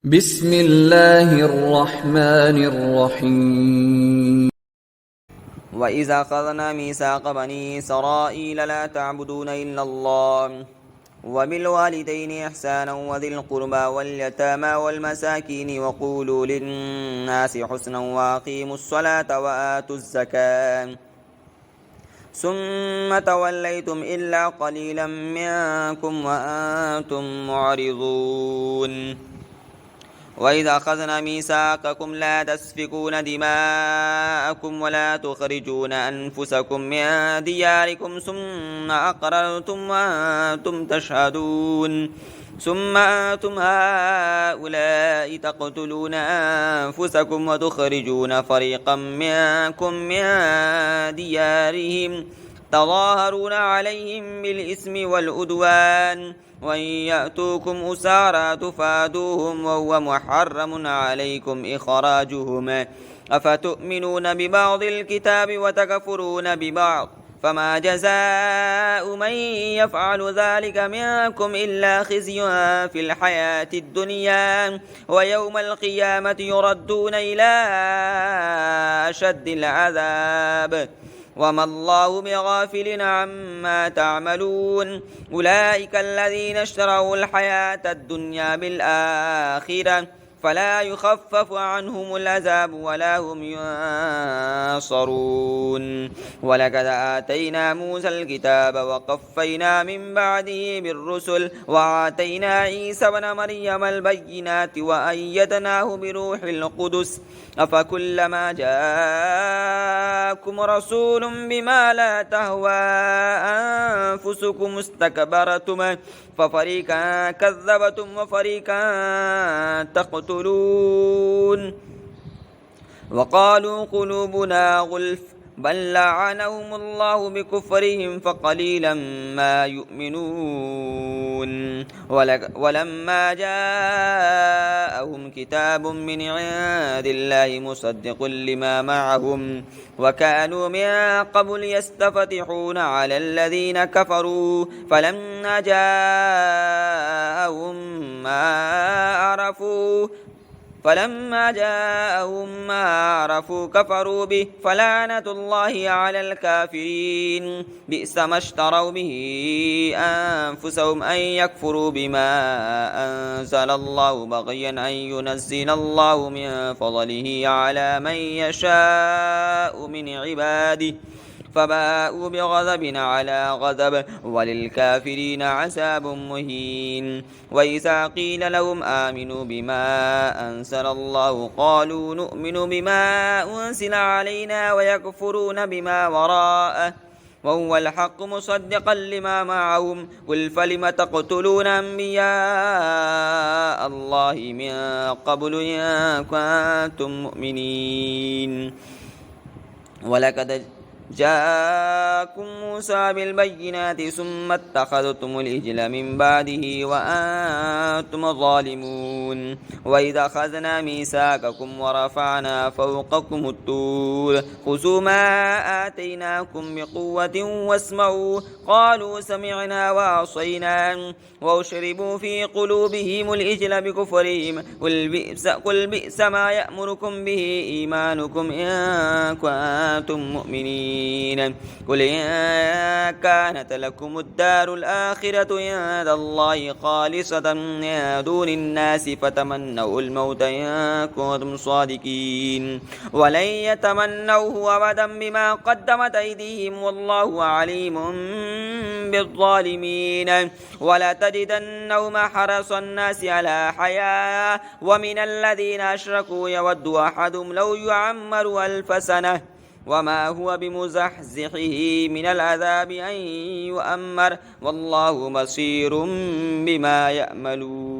بسم الله الرحمن الرحيم. وإذا أخذنا ميثاق بني إسرائيل لا تعبدون إلا الله وبالوالدين إحسانا وذي القربى واليتامى والمساكين وقولوا للناس حسنا وأقيموا الصلاة وآتوا الزكاة ثم توليتم إلا قليلا منكم وأنتم معرضون. وإذا أخذنا ميثاقكم لا تسفكون دماءكم ولا تخرجون أنفسكم من دياركم ثم أقررتم وأنتم تشهدون ثم أنتم هؤلاء تقتلون أنفسكم وتخرجون فريقا منكم من ديارهم تظاهرون عليهم بالإثم والعدوان وإن يأتوكم أسارى تفادوهم وهو محرم عليكم إخراجهم أفتؤمنون ببعض الكتاب وتكفرون ببعض فما جزاء من يفعل ذلك منكم إلا خزي في الحياة الدنيا ويوم القيامة يردون إلى أشد العذاب وما الله بغافل عما تعملون. أولئك الذين اشتروا الحياة الدنيا بالآخرة فلا يخفف عنهم العذاب ولا هم ينصرون. ولقد آتينا موسى الكتاب وقفينا من بعده بالرسل وآتينا عيسى ابن مريم البينات وأيدناه بروح القدس أفكلما جاءكم رسول بما لا تهوى أنفسكم استكبرتم ففريقا كذبتم وفريقا تقتلون. وقالوا قلوبنا غلف بل لعنهم الله بكفرهم فقليلا ما يؤمنون. ولما جاءهم كتاب من عند الله مصدق لما معهم وكانوا من قبل يستفتحون على الذين كفروا فلما جاءهم ما عرفوا كفروا به فلعنة الله على الكافرين. بئس ما اشتروا به أنفسهم أن يكفروا بما أنزل الله بغيا أن ينزل الله من فضله على من يشاء من عباده فباءوا بغضب على غضب وللكافرين عذاب مهين. وإذا قيل لهم آمنوا بما أنزل الله قالوا نؤمن بما أنزل علينا ويكفرون بما وراءه وهو الحق مصدقا لما معهم قل فلم تقتلون أنبياء الله من قبل إن كنتم مؤمنين. ولقد جاءكم موسى بالبينات ثم اتخذتم العجل من بعده وأنتم ظالمون. وإذا أخذنا ميثاقكم ورفعنا فوقكم الطور خذوا ما آتيناكم بقوة واسمعوا قالوا سمعنا وعصينا وأشربوا في قلوبهم العجل بكفرهم قل بئس ما يأمركم به إيمانكم إن كنتم مؤمنين. قل إن كانت لكم الدار الآخرة عند الله خالصة من دون الناس فتمنوا الموت إن كنتم صادقين ولن يتمنوه أبدا بما قدمت أيديهم والله عليم بالظالمين. ولا تجدنهم حرص الناس على حياة ومن الذين أشركوا يود أحدهم لو يعمر 1000 سنة وما هو بمزحزحه من العذاب أن يؤمر والله بصير بما يعملون.